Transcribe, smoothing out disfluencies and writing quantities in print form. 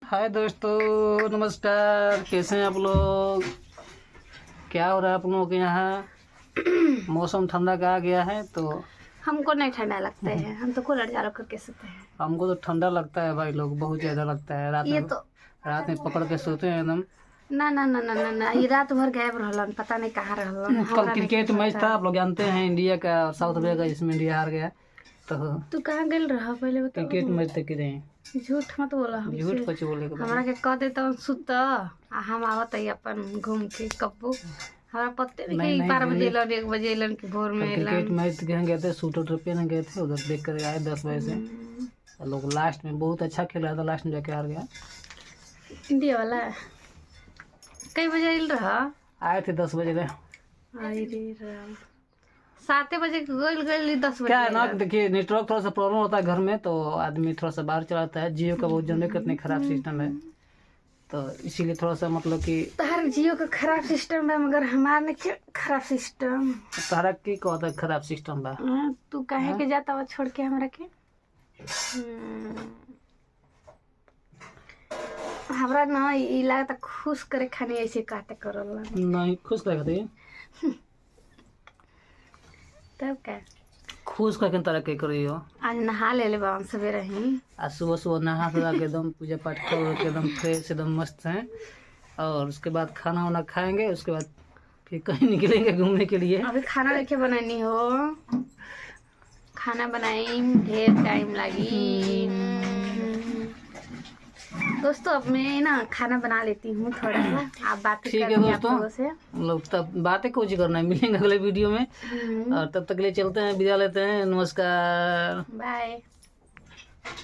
हाय दोस्तों, नमस्कार। कैसे हैं आप लोग? क्या हो रहा है आप लोगों के यहाँ? मौसम ठंडा का आ गया है तो हमको नहीं ठंडा लगता है, हम तो कूलर चालू करके सोते हैं। हमको तो ठंडा लगता है भाई लोग, बहुत ज़्यादा लगता है। रात में पकड़ के सोते हैं एकदम। ना ना ना ना ना ना, ये रात भर गायब रहलन, पता नहीं कहाँ रहलन। कल क्रिकेट मैच था, आप लोग जानते हैं, इंडिया का और साउथ अफ्रीका का, जिसमें इंडिया हार गया। तो तू कहाँ गल रहा पहले बता। क्रिकेट मैच देख रहे हैं। झूठ मत बोला हमसे। झूठ कुछ बोले हमरा के कह दे तो सुत आ हम आवत है अपन घूम के कब्बू। हमरा पत्ते नहीं 12 बजे लन 1 बजे लन के भोर में क्रिकेट मैच गए थे, शूटर ट्रिप पे गए थे, उधर देख कर आए 10 बजे से। लोग लास्ट में बहुत अच्छा खेल रहा था, लास्ट में जाके हार गया इंडिया वाला। कई बजे आइल रहा? आए थे 10 बजे। 7 बजे गई 10 बजे। क्या है ना, देखिए नेटवर्क थोड़ा सा प्रॉब्लम होता है घर में, तो आदमी थोड़ा सा बाहर चलाता है। जियो का बहुत जन कितने खराब सिस्टम है, तो इसीलिए थोड़ा सा मतलब कि तार जियो का खराब सिस्टम है, मगर हमारे में खराब सिस्टम। तारा की कहता है खराब सिस्टम बा। तू कहे के जाता हुआ छोड़ के हमरा के? हमरा ना ई लागता खुश करे खाने ऐसे काटे करला। नहीं खुश कर दे, तब क्या खुश करके तरह के करियो। आज नहा ले बाबा सवेरे ही। आज सुबह सुबह नहा धोा के एकदम पूजा पाठ कर के एकदम फ्रेश एकदम मस्त हैं, और उसके बाद खाना वाना खाएंगे। उसके बाद फिर कहीं निकलेंगे घूमने के लिए। अभी खाना लेके बनानी हो, खाना बनाई ढेर टाइम लगी। दोस्तों अब मैं ना खाना बना लेती हूँ थोड़ा सा, आप बात ठीक है दोस्तों, लोग तब बातें कुछ करना है। मिलेंगे अगले वीडियो में, और तब तक के लिए चलते हैं, विदा लेते हैं। नमस्कार, बाय।